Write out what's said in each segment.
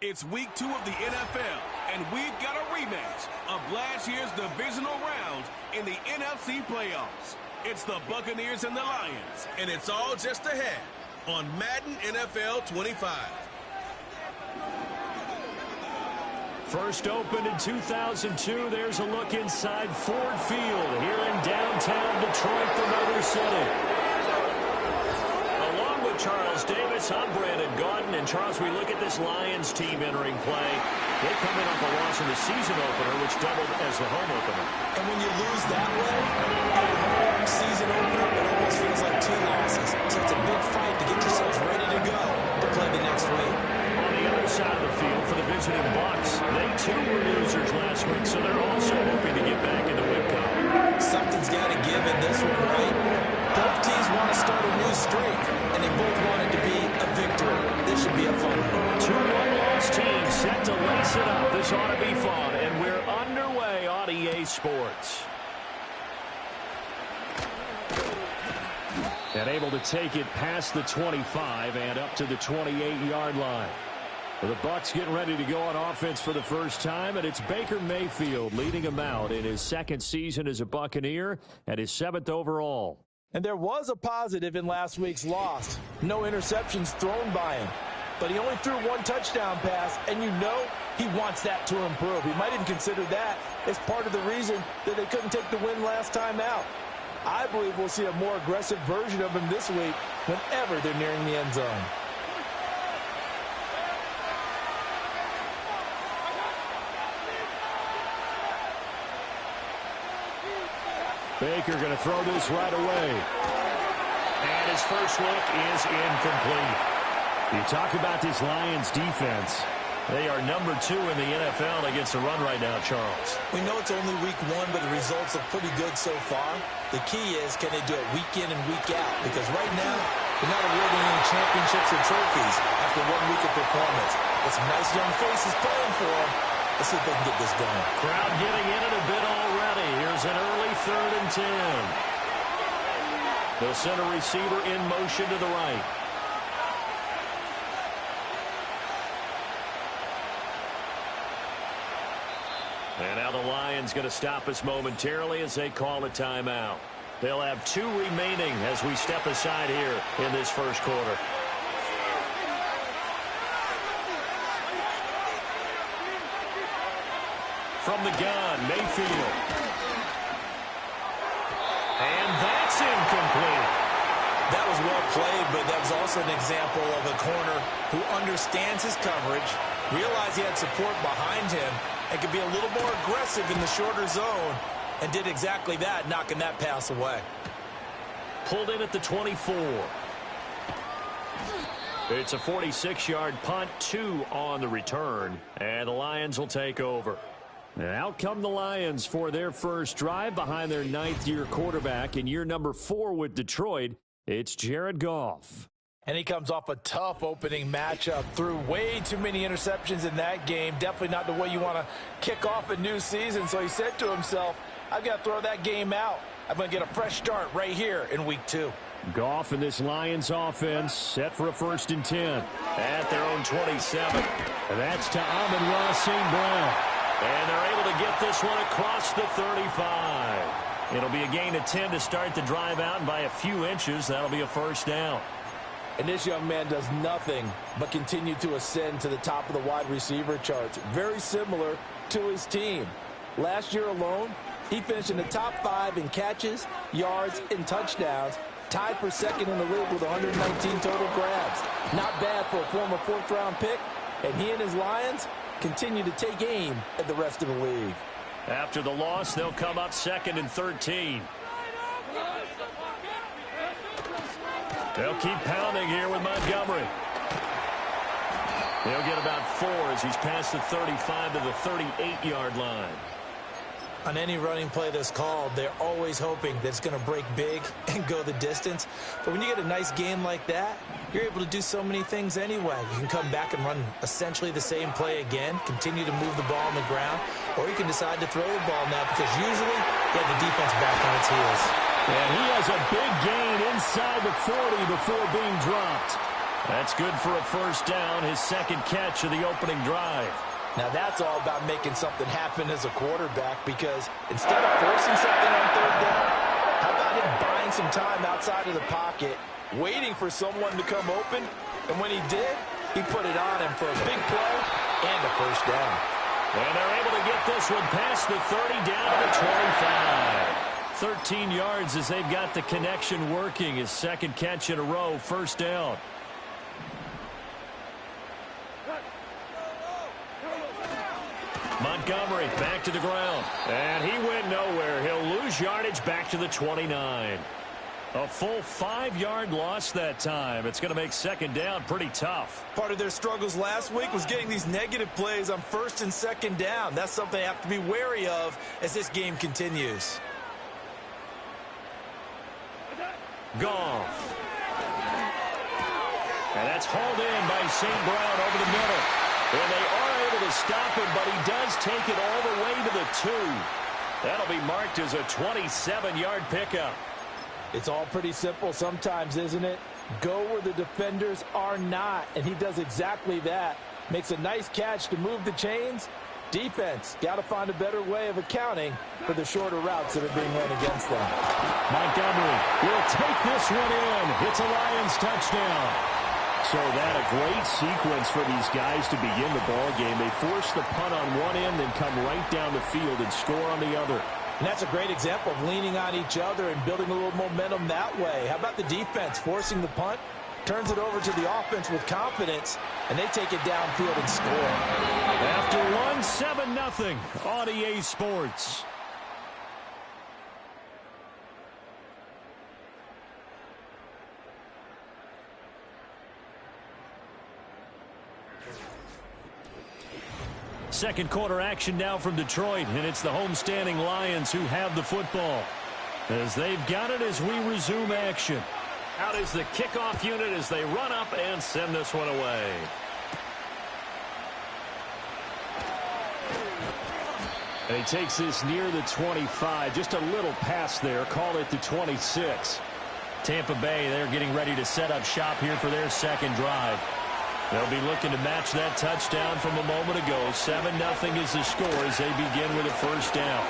It's week 2 of the NFL, and we've got a rematch of last year's divisional rounds in the NFC playoffs. It's the Buccaneers and the Lions, and it's all just ahead on Madden NFL 25. First opened in 2002, there's a look inside Ford Field here in downtown Detroit, the Motor City. Along with Charles Davis, I'm Brandon Gaudin. And Charles, we look at this Lions team entering play. They come in off a loss in the season opener, which doubled as the home opener. And when you lose that way, at home, season opener, it almost feels like 2 losses. So it's a big fight to get yourselves ready to go to play the next week. On the other side of the field for the visiting Bucs, they too were losers last week, so they're also hoping to get back in the win column. Something's got to give in this one, right? Both teams want to start a new streak, and they both want it to be a victory. This should be a fun one. 2 one-loss teams set to lace it up. This ought to be fun, and we're underway on EA Sports. And able to take it past the 25 and up to the 28-yard line. The Bucs getting ready to go on offense for the first time, and it's Baker Mayfield leading him out in his second season as a Buccaneer and his 7th overall. And there was a positive in last week's loss. No interceptions thrown by him. But he only threw 1 touchdown pass, and you know he wants that to improve. He might even consider that as part of the reason that they couldn't take the win last time out. I believe we'll see a more aggressive version of him this week whenever they're nearing the end zone. Baker going to throw this right away. And his first look is incomplete. You talk about this Lions defense. They are number 2 in the NFL against the run right now, Charles. We know it's only week 1, but the results look pretty good so far. The key is, can they do it week in and week out? Because right now, they're not awarding any championships or trophies after 1 week of performance. Got some nice young faces playing for them. Let's see if they can get this done. Crowd getting in it a bit already. Here's an early 3rd and 10. They'll send a receiver in motion to the right. And now the Lions going to stop us momentarily as they call a timeout. They'll have 2 remaining as we step aside here in this first quarter. From the gun, Mayfield. And that's incomplete. That was well played, but that was also an example of a corner who understands his coverage, realized he had support behind him, and could be a little more aggressive in the shorter zone, and did exactly that, knocking that pass away. Pulled in at the 24. It's a 46-yard punt, 2 on the return, and the Lions will take over. And out come the Lions for their first drive behind their 9th-year quarterback in year number 4 with Detroit. It's Jared Goff. And he comes off a tough opening matchup. Threw way too many interceptions in that game. Definitely not the way you want to kick off a new season. So he said to himself, I've got to throw that game out. I'm going to get a fresh start right here in week 2. Goff and this Lions offense set for a 1st and 10 at their own 27. And that's to Amon-Ra St. Brown. And they're able to get this one across the 35. It'll be a gain of 10 to start the drive out, and by a few inches, that'll be a 1st down. And this young man does nothing but continue to ascend to the top of the wide receiver charts. Very similar to his team. Last year alone, he finished in the top 5 in catches, yards, and touchdowns, tied for 2nd in the league with 119 total grabs. Not bad for a former 4th-round pick, and he and his Lions continue to take aim at the rest of the league. After the loss, they'll come up 2nd and 13. They'll keep pounding here with Montgomery. They'll get about 4 as he's past the 35 to the 38-yard line. On any running play that's called, they're always hoping that it's going to break big and go the distance. But when you get a nice game like that, you're able to do so many things anyway. You can come back and run essentially the same play again, continue to move the ball on the ground, or you can decide to throw the ball now because usually you have the defense back on its heels. And he has a big gain inside the 40 before being dropped. That's good for a first down, his second catch of the opening drive. Now that's all about making something happen as a quarterback, because instead of forcing something on third down, how about him buying some time outside of the pocket, waiting for someone to come open, and when he did, he put it on him for a big play and a first down. And they're able to get this one past the 30 down to the 25. 13 yards as they've got the connection working. His second catch in a row, first down. Montgomery back to the ground. And he went nowhere. He'll lose yardage back to the 29. A full 5-yard loss that time. It's going to make second down pretty tough. Part of their struggles last week was getting these negative plays on first and second down. That's something they have to be wary of as this game continues. Goff. And that's hauled in by St. Brown over the middle. And they are able to stop him, but he does take it all the way to the 2. That'll be marked as a 27-yard pickup. It's all pretty simple sometimes, isn't it? Go where the defenders are not, and he does exactly that. Makes a nice catch to move the chains. Defense, got to find a better way of accounting for the shorter routes that are being run against them. Montgomery will take this one in. It's a Lions touchdown. So that a great sequence for these guys to begin the ball game. They force the punt on one end, then come right down the field and score on the other. And that's a great example of leaning on each other and building a little momentum that way. How about the defense forcing the punt, turns it over to the offense with confidence, and they take it downfield and score. After one, 7-0 on EA Sports. Second quarter action now from Detroit, and it's the homestanding Lions who have the football. As they've got it as we resume action. Out is the kickoff unit as they run up and send this one away. And he takes this near the 25, just a little pass there, call it the 26. Tampa Bay, they're getting ready to set up shop here for their second drive. They'll be looking to match that touchdown from a moment ago. 7-0 is the score as they begin with a first down.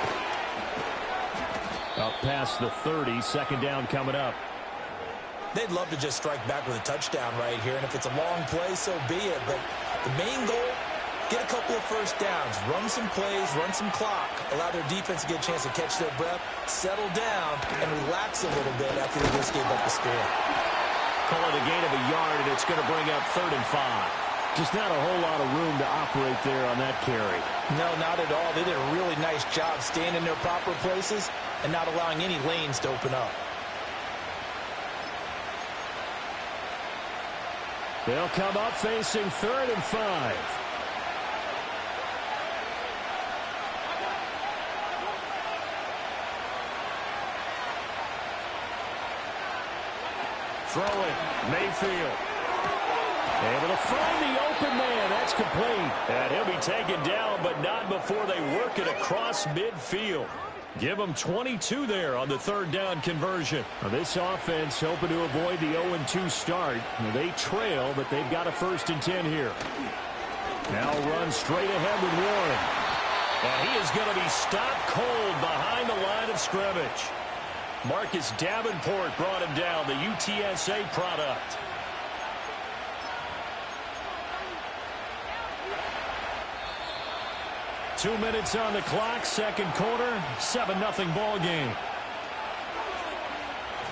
Up past the 30, second down coming up. They'd love to just strike back with a touchdown right here, and if it's a long play, so be it. But the main goal, get a couple of first downs, run some plays, run some clock, allow their defense to get a chance to catch their breath, settle down, and relax a little bit after they just gave up the score. Call it a gain of a yard, and it's going to bring up 3rd and 5. Just not a whole lot of room to operate there on that carry. No, not at all. They did a really nice job staying in their proper places and not allowing any lanes to open up. They'll come up facing 3rd and 5. Throwing, Mayfield. Able to find the open man. That's complete. And he'll be taken down, but not before they work it across midfield. Give them 22 there on the 3rd down conversion. Now this offense hoping to avoid the 0-2 start. They trail, but they've got a 1st and 10 here. Now run straight ahead with Warren. And he is going to be stopped cold behind the line of scrimmage. Marcus Davenport brought him down, the UTSA product. Two minutes on the clock, second quarter, 7-0 ball game.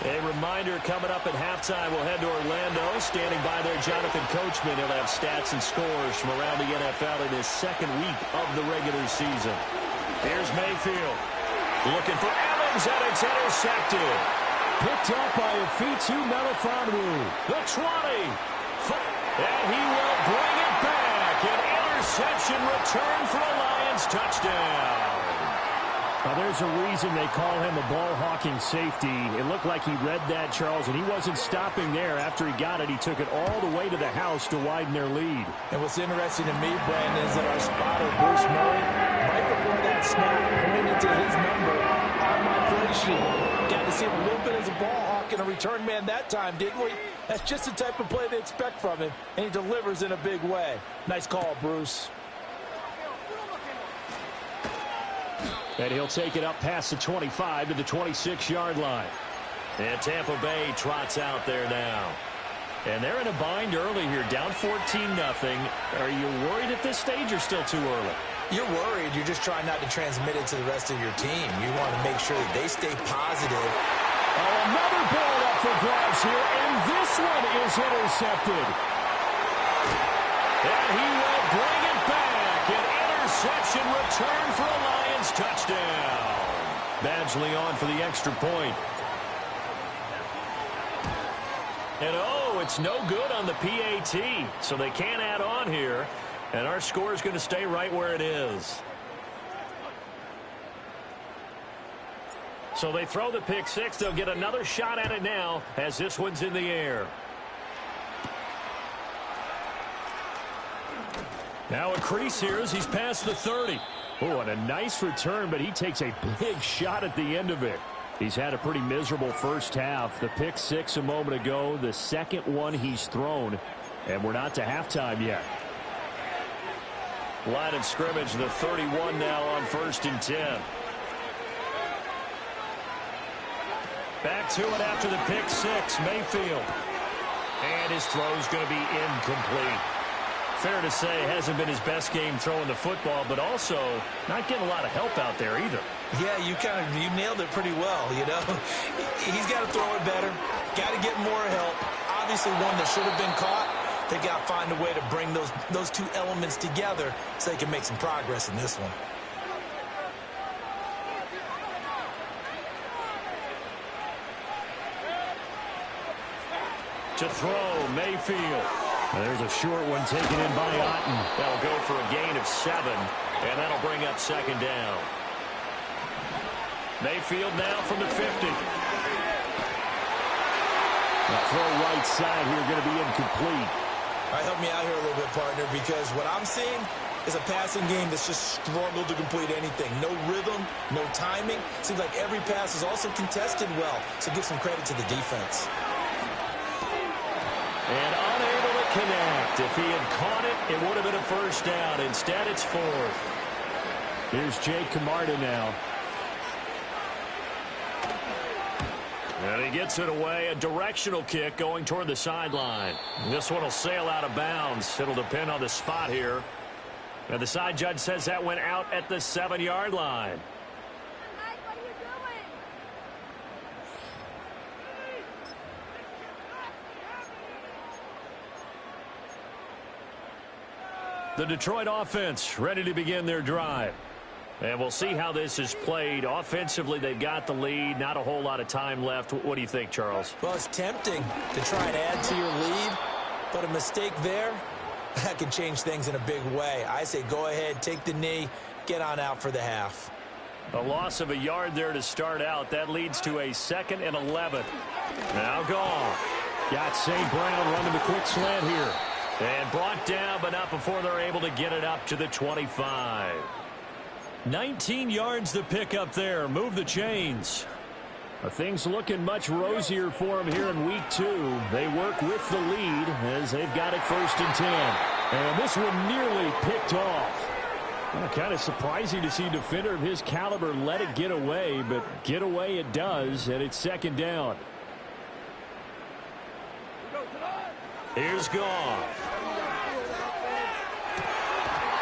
A reminder coming up at halftime, we'll head to Orlando. Standing by there, Jonathan Coachman. He'll have stats and scores from around the NFL in his second week of the regular season. Here's Mayfield. Looking for Evans, and it's intercepted. Picked up by Afitu Melifonwu. The 20. And he will bring it back. An interception return for a Lions touchdown. Now, there's a reason they call him a ball-hawking safety. It looked like he read that, Charles, and he wasn't stopping there. After he got it, he took it all the way to the house to widen their lead. And what's interesting to me, Brandon, is that our spotter, Bruce Murray, right before that snap, pointed to his number on my play sheet. Got to see him a little bit as a ball hawk and a return man that time, didn't we? That's just the type of play they expect from him, and he delivers in a big way. Nice call, Bruce. And he'll take it up past the 25 to the 26-yard line. And Tampa Bay trots out there now. And they're in a bind early here, down 14-0. Are you worried at this stage or still too early? You're worried. You're just trying not to transmit it to the rest of your team. You want to make sure that they stay positive. Oh, another ball up for grabs here, and this one is intercepted. And he will bring it back. An interception return for a Lions touchdown. Badgley on for the extra point. And oh, it's no good on the PAT, so they can't add on here. And our score is going to stay right where it is. So they throw the pick six. They'll get another shot at it now as this one's in the air. Now a crease here as he's past the 30. Oh, and a nice return, but he takes a big shot at the end of it. He's had a pretty miserable first half. The pick six a moment ago, the second one he's thrown, and we're not to halftime yet. Line of scrimmage, the 31 now on 1st and 10. Back to it after the pick six, Mayfield. And his throw's going to be incomplete. Fair to say, hasn't been his best game throwing the football, but also not getting a lot of help out there either. Yeah, you nailed it pretty well, you know. He's got to throw it better, got to get more help. Obviously one that should have been caught. They got to find a way to bring those two elements together so they can make some progress in this one. To throw, Mayfield. There's a short one taken in by Otten. That'll go for a gain of 7, and that'll bring up 2nd down. Mayfield now from the 50. The throw right side here going to be incomplete. All right, help me out here a little bit, partner, because what I'm seeing is a passing game that's just struggled to complete anything. No rhythm, no timing. Seems like every pass is also contested well, so give some credit to the defense. And unable to connect. If he had caught it, it would have been a first down. Instead, it's 4th. Here's Jake Camarda now. And he gets it away. A directional kick going toward the sideline. This one will sail out of bounds. It'll depend on the spot here. And the side judge says that went out at the 7-yard line. The Detroit offense ready to begin their drive. And we'll see how this is played. Offensively, they've got the lead. Not a whole lot of time left. What do you think, Charles? Well, it's tempting to try and add to your lead, but a mistake there, that could change things in a big way. I say go ahead, take the knee, get on out for the half. A loss of a yard there to start out. That leads to a 2nd and 11. Now Goff. Got St. Brown running the quick slant here. And brought down, but not before they're able to get it up to the 25. 19 yards to pick up there. Move the chains. Things looking much rosier for them here in week 2. They work with the lead as they've got it 1st and 10. And this one nearly picked off. Well, kind of surprising to see a defender of his caliber let it get away, but get away it does, and it's 2nd down. Here's Goff.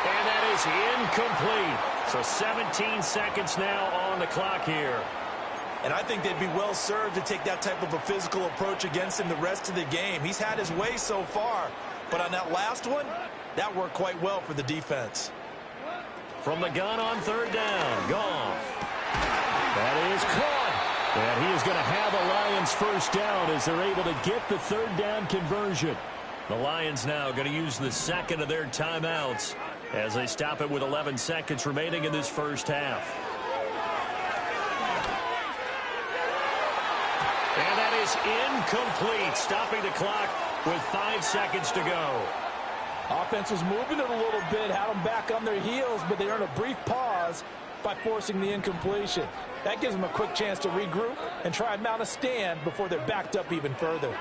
And that is incomplete. So 17 seconds now on the clock here. And I think they'd be well served to take that type of a physical approach against him the rest of the game. He's had his way so far, but on that last one, that worked quite well for the defense. From the gun on 3rd down, Goff. That is caught. And he is going to have a Lions 1st down as they're able to get the 3rd down conversion. The Lions now going to use the 2nd of their timeouts as they stop it with 11 seconds remaining in this first half. And that is incomplete, stopping the clock with 5 seconds to go. Offense was moving it a little bit, had them back on their heels, but they earned a brief pause by forcing the incompletion. That gives them a quick chance to regroup and try and mount a stand before they're backed up even further.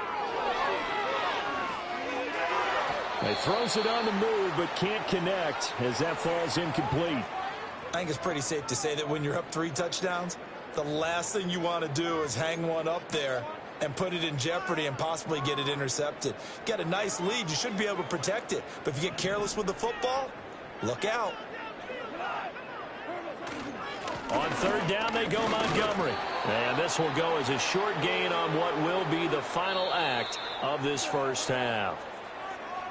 He throws it on the move, but can't connect as that falls incomplete. I think it's pretty safe to say that when you're up 3 touchdowns, the last thing you want to do is hang one up there and put it in jeopardy and possibly get it intercepted. Get a nice lead, you should be able to protect it. But if you get careless with the football, look out. On third down, they go Montgomery. And this will go as a short gain on what will be the final act of this first half.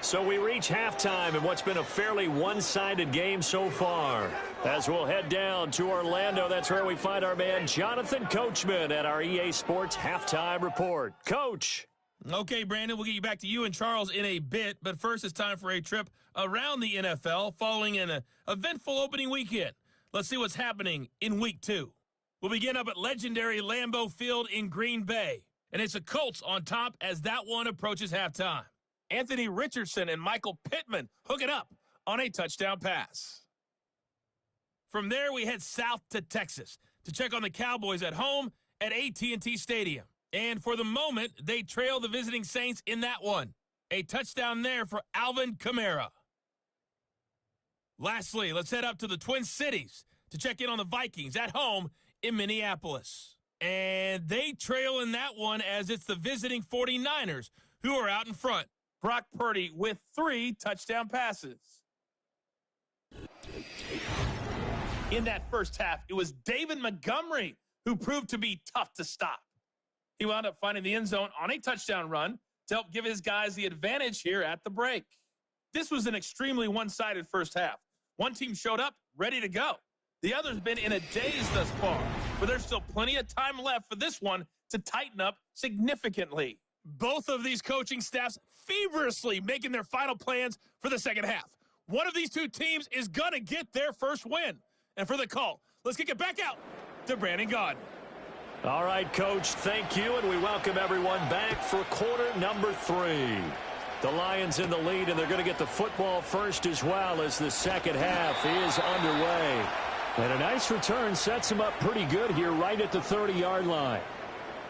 So we reach halftime in what's been a fairly one-sided game so far. As we'll head down to Orlando, that's where we find our man Jonathan Coachman at our EA Sports Halftime Report. Coach. Okay, Brandon, we'll get you back to you and Charles in a bit. But first, it's time for a trip around the NFL following an eventful opening weekend. Let's see what's happening in Week 2. We'll begin up at legendary Lambeau Field in Green Bay. And it's the Colts on top as that one approaches halftime. Anthony Richardson and Michael Pittman hook it up on a touchdown pass. From there, we head south to Texas to check on the Cowboys at home at AT&T Stadium. And for the moment, they trail the visiting Saints in that one. A touchdown there for Alvin Kamara. Lastly, let's head up to the Twin Cities to check in on the Vikings at home in Minneapolis. And they trail in that one as it's the visiting 49ers who are out in front. Brock Purdy with 3 touchdown passes. In that first half, it was David Montgomery who proved to be tough to stop. He wound up finding the end zone on a touchdown run to help give his guys the advantage here at the break. This was an extremely one-sided first half. One team showed up ready to go. The other's been in a daze thus far, but there's still plenty of time left for this one to tighten up significantly. Both of these coaching staffs feverishly making their final plans for the second half. One of these two teams is going to get their first win. And for the call, let's kick it back out to Brandon Gaudin. All right, Coach, thank you, and we welcome everyone back for quarter number 3. The Lions in the lead, and they're going to get the football first as well as the second half is underway. And a nice return sets them up pretty good here right at the 30-yard line.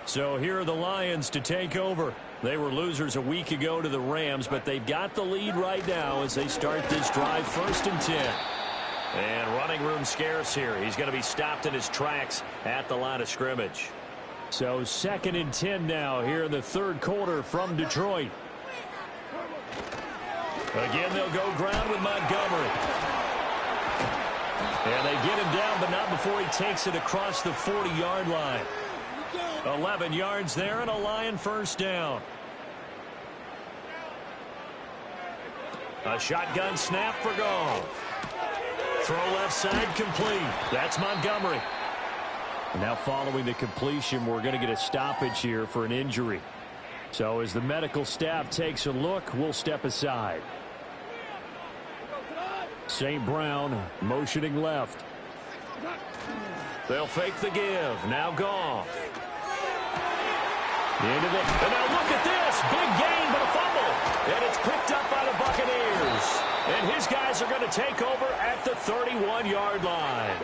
So here are the Lions to take over. They were losers a week ago to the Rams, but they've got the lead right now as they start this drive 1st and 10. And running room scarce here. He's going to be stopped in his tracks at the line of scrimmage. So 2nd and 10 now here in the third quarter from Detroit. Again, they'll go ground with Montgomery. And they get him down, but not before he takes it across the 40-yard line. 11 yards there and a Lion first down. A shotgun snap for Goff. Throw left side complete. That's Montgomery. And now following the completion, we're going to get a stoppage here for an injury. So as the medical staff takes a look, we'll step aside. St. Brown motioning left. They'll fake the give. Now Goff. Into the, and now look at this. Big gain, but a fumble. And it's picked up by the Buccaneers. And his guys are going to take over at the 31-yard line.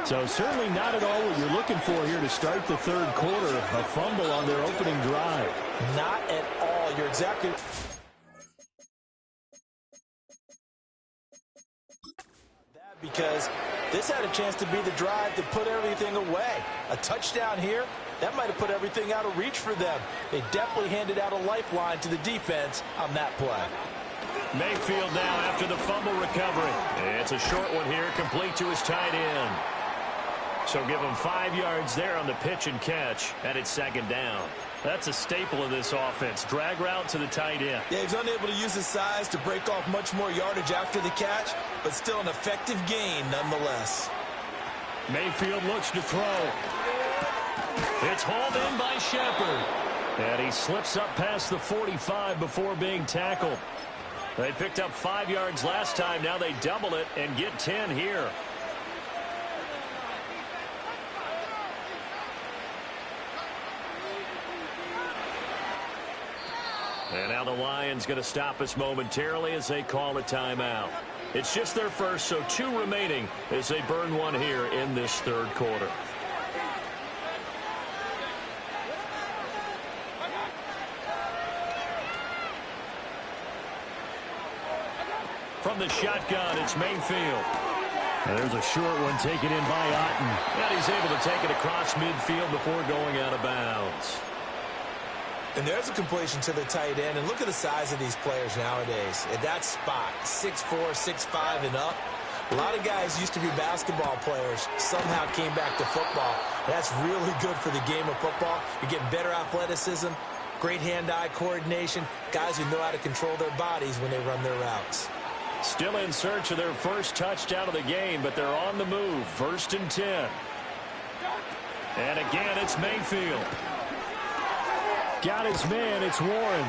So certainly not at all what you're looking for here to start the third quarter. A fumble on their opening drive. Not at all. You're exactly that, because this had a chance to be the drive to put everything away. A touchdown here, that might have put everything out of reach for them. They definitely handed out a lifeline to the defense on that play. Mayfield now after the fumble recovery. It's a short one here, complete to his tight end. So give him 5 yards there on the pitch and catch, and it's 2nd down. That's a staple of this offense. Drag route to the tight end. Yeah, he's unable to use his size to break off much more yardage after the catch, but still an effective gain nonetheless. Mayfield looks to throw. It's hauled in by Shepard. And he slips up past the 45 before being tackled. They picked up 5 yards last time. Now they double it and get 10 here. And now the Lions going to stop us momentarily as they call a timeout. It's just their first, so 2 remaining as they burn one here in this third quarter. from the shotgun. It's Mayfield. And there's a short one taken in by Otten. And he's able to take it across midfield before going out of bounds. And there's a completion to the tight end. And look at the size of these players nowadays. At that spot, 6'4", 6'5", and up. A lot of guys used to be basketball players, somehow came back to football. That's really good for the game of football. You're getting better athleticism, great hand-eye coordination, guys who know how to control their bodies when they run their routes. Still in search of their first touchdown of the game, but they're on the move. 1st and 10. And again, it's Mayfield. Got his man. It's Warren.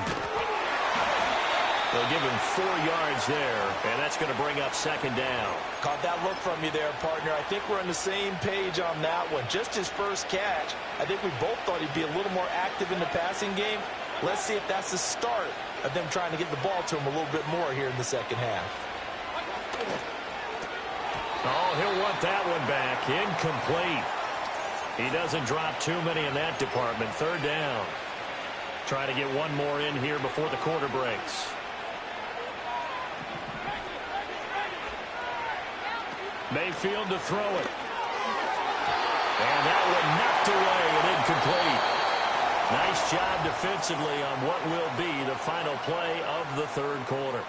They'll give him 4 yards there, and that's going to bring up 2nd down. Caught that look from you there, partner. I think we're on the same page on that one. Just his first catch. I think we both thought he'd be a little more active in the passing game. Let's see if that's the start of them trying to get the ball to him a little bit more here in the second half. Oh, he'll want that one back. Incomplete. He doesn't drop too many in that department. 3rd down. Trying to get one more in here before the quarter breaks. Mayfield to throw it. And that one knocked away and incomplete. Nice job defensively on what will be the final play of the 3rd quarter.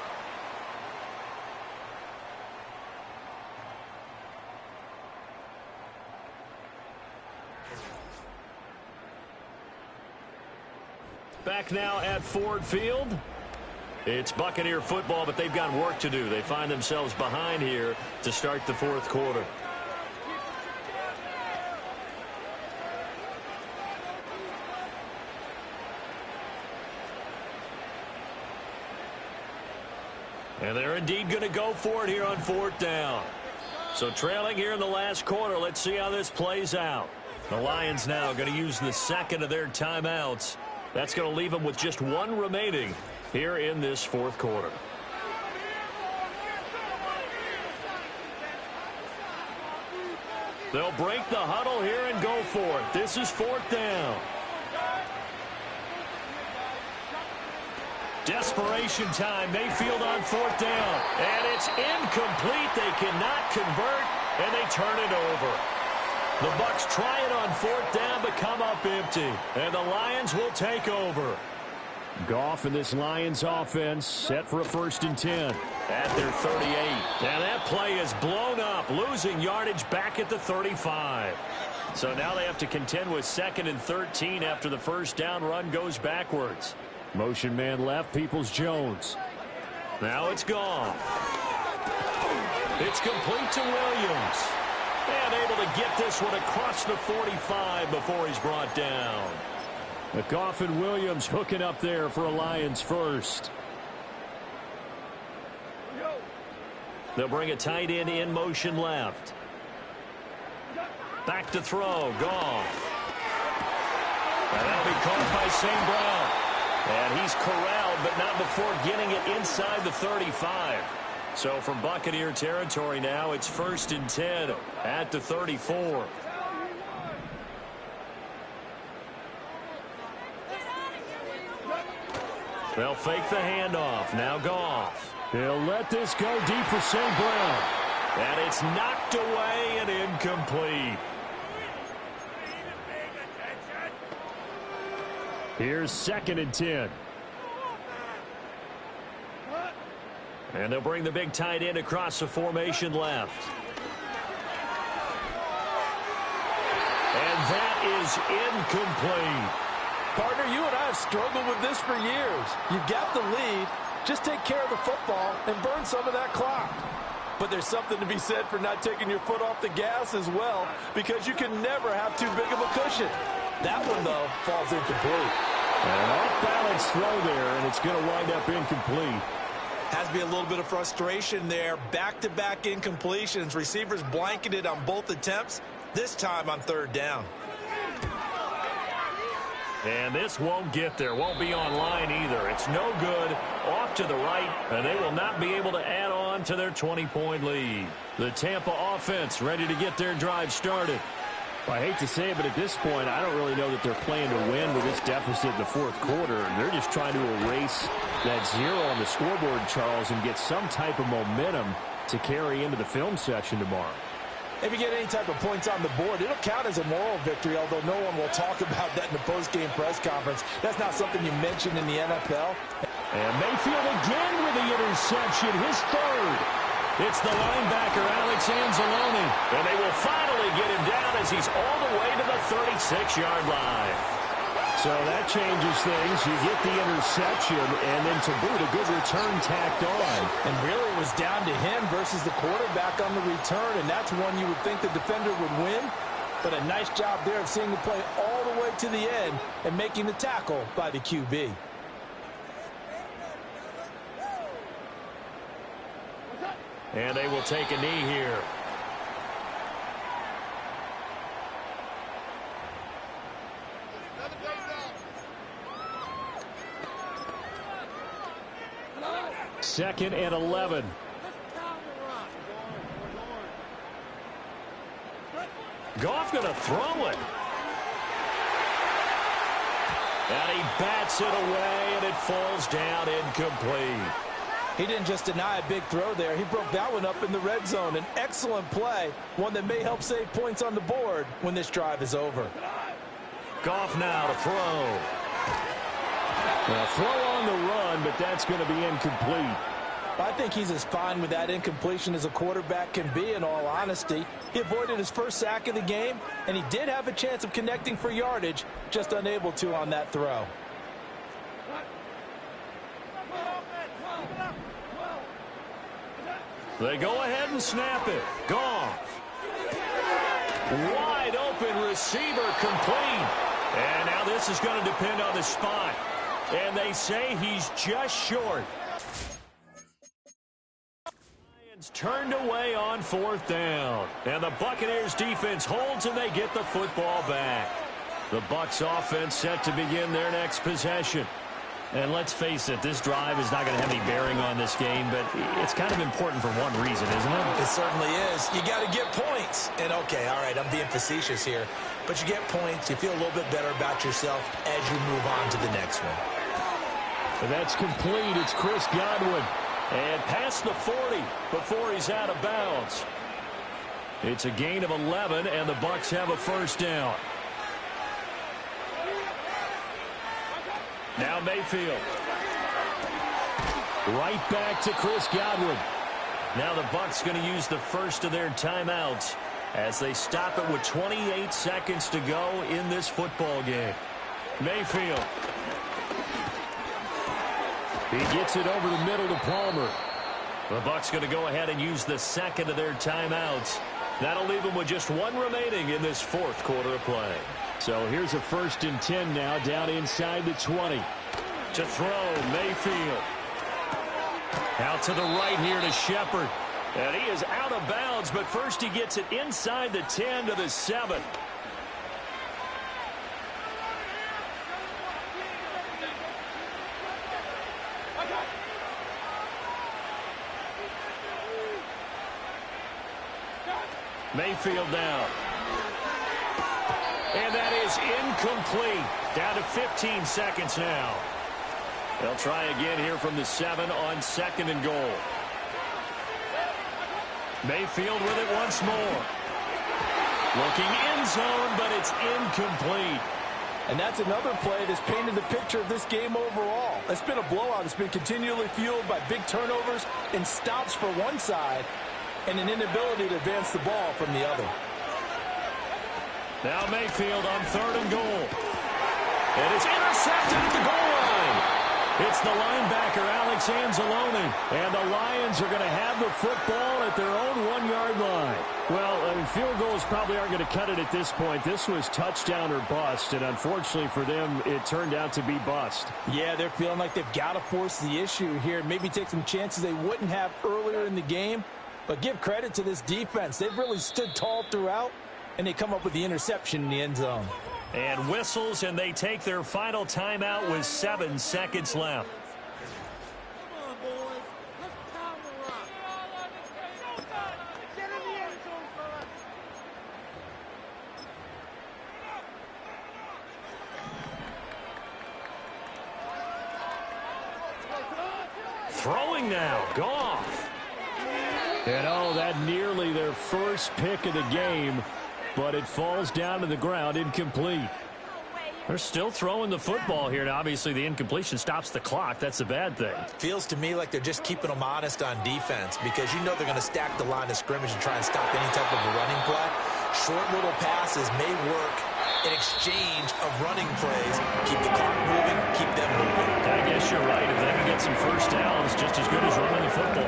Back now at Ford Field. It's Buccaneer football, but they've got work to do. They find themselves behind here to start the 4th quarter. And they're indeed going to go for it here on 4th down. So trailing here in the last quarter, let's see how this plays out. The Lions now going to use the 2nd of their timeouts. That's going to leave them with just 1 remaining here in this 4th quarter. They'll break the huddle here and go for it. This is 4th down. Desperation time. Mayfield on 4th down. And it's incomplete. They cannot convert, and they turn it over. The Bucs try it on 4th down, but come up empty. And the Lions will take over. Goff and this Lions offense set for a 1st and 10 at their 38. Now that play is blown up, losing yardage back at the 35. So now they have to contend with 2nd and 13 after the 1st down run goes backwards. Motion man left, Peoples-Jones. Now it's Goff. It's complete to Williams. And able to get this one across the 45 before he's brought down. Goff and Williams hooking up there for a Lions first. They'll bring a tight end in motion left. Back to throw, Goff. And that'll be caught by St. Brown. And he's corralled, but not before getting it inside the 35. So from Buccaneer territory now, it's 1st and 10 at the 34. They'll fake the handoff. Now Goff. He'll let this go deep for St. Brown. And it's knocked away and incomplete. Here's 2nd and 10. And they'll bring the big tight end across the formation left. And that is incomplete. Partner, you and I have struggled with this for years. You've got the lead. Just take care of the football and burn some of that clock. But there's something to be said for not taking your foot off the gas as well, because you can never have too big of a cushion. That one, though, falls incomplete. An off-balance throw there, and it's going to wind up incomplete. Has to be a little bit of frustration there. Back-to-back incompletions. Receivers blanketed on both attempts, this time on 3rd down. And this won't get there. Won't be online either. It's no good. Off to the right, and they will not be able to add on to their 20-point lead. The Tampa offense ready to get their drive started. Well, I hate to say it, but at this point, I don't really know that they're playing to win with this deficit in the fourth quarter. They're just trying to erase that 0 on the scoreboard, Charles, and get some type of momentum to carry into the film section tomorrow. If you get any type of points on the board, it'll count as a moral victory, although no one will talk about that in the post-game press conference. That's not something you mentioned in the NFL. And Mayfield again with the interception, his third. It's the linebacker, Alex Anzalone. And they will finally get him down as he's all the way to the 36-yard line. So that changes things. You get the interception, and then to boot, a good return tacked on. And really it was down to him versus the quarterback on the return, and that's one you would think the defender would win. But a nice job there of seeing the play all the way to the end and making the tackle by the QB. And they will take a knee here. Second and 11. Goff going to throw it. And he bats it away, and it falls down incomplete. He didn't just deny a big throw there. He broke that one up in the red zone. An excellent play, one that may help save points on the board when this drive is over. Goff now to throw. Well, throw on the run, but that's going to be incomplete. I think he's as fine with that incompletion as a quarterback can be, in all honesty. He avoided his first sack of the game, and he did have a chance of connecting for yardage, just unable to on that throw. They go ahead and snap it. Goff. Wide open receiver complete. And now this is going to depend on the spot. And they say he's just short. Lions turned away on fourth down. And the Buccaneers defense holds and they get the football back. The Bucs offense set to begin their next possession. And let's face it, this drive is not going to have any bearing on this game, but it's kind of important for one reason, isn't it? It certainly is. You got to get points. And, okay, all right, I'm being facetious here. But you get points, you feel a little bit better about yourself as you move on to the next one. And that's complete. It's Chris Godwin. And past the 40 before he's out of bounds. It's a gain of 11, and the Bucs have a first down. Now Mayfield. Right back to Chris Godwin. Now the Bucs going to use the first of their timeouts as they stop it with 28 seconds to go in this football game. Mayfield. He gets it over the middle to Palmer. The Bucs going to go ahead and use the second of their timeouts. That'll leave them with just one remaining in this fourth quarter of play. So here's a 1st and 10 now, down inside the 20. To throw, Mayfield. Out to the right here to Shepard. And he is out of bounds, but first he gets it inside the 10 to the 7. Mayfield down. And that is incomplete. Down to 15 seconds now. They'll try again here from the 7 on 2nd and goal. Mayfield with it once more. Looking end zone, but it's incomplete. And that's another play that's painted the picture of this game overall. It's been a blowout. It's been continually fueled by big turnovers and stops for one side and an inability to advance the ball from the other. Now Mayfield on 3rd and goal. And it's intercepted at the goal line. It's the linebacker, Alex Anzalone. And the Lions are going to have the football at their own 1-yard line. Well, field goals probably aren't going to cut it at this point. This was touchdown or bust, and unfortunately for them, it turned out to be bust. Yeah, they're feeling like they've got to force the issue here. Maybe take some chances they wouldn't have earlier in the game. But give credit to this defense. They've really stood tall throughout, and they come up with the interception in the end zone. And whistles, and they take their final timeout with 7 seconds left. Throwing now, Goff. And oh, that nearly their first pick of the game, but it falls down to the ground incomplete. They're still throwing the football here. Now, obviously, the incompletion stops the clock. That's a bad thing. Feels to me like they're just keeping them honest on defense because you know they're going to stack the line of scrimmage and try and stop any type of a running play. Short little passes may work in exchange of running plays. Keep the clock moving, keep them moving. I guess you're right. If they can get some first downs, just as good as running the football.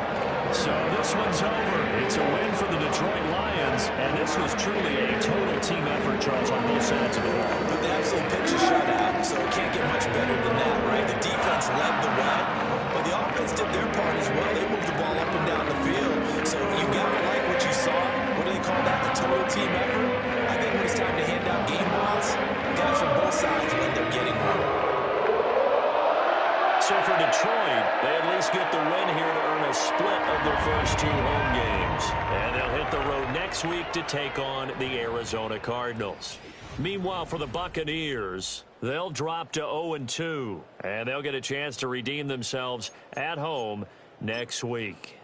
So this one's over. It's a win for the Detroit Lions, and this was truly a total team effort, Charles, on both sides of the ball. But they absolutely pitched a shutout, so it can't get much better than that, right? The defense led the way, but the offense did their part as well. They moved the ball up and down the field. So you got to like what you saw. What do they call that? The total team effort? I think when it's time to hand out game balls, guys from both sides will end up getting one. So for Detroit, they at least get the win here to earn a split of their first 2 home games. And they'll hit the road next week to take on the Arizona Cardinals. Meanwhile, for the Buccaneers, they'll drop to 0-2, and they'll get a chance to redeem themselves at home next week.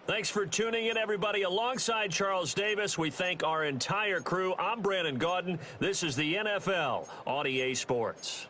Thanks for tuning in, everybody. Alongside Charles Davis, we thank our entire crew. I'm Brandon Gaudin. This is the NFL on EA Sports.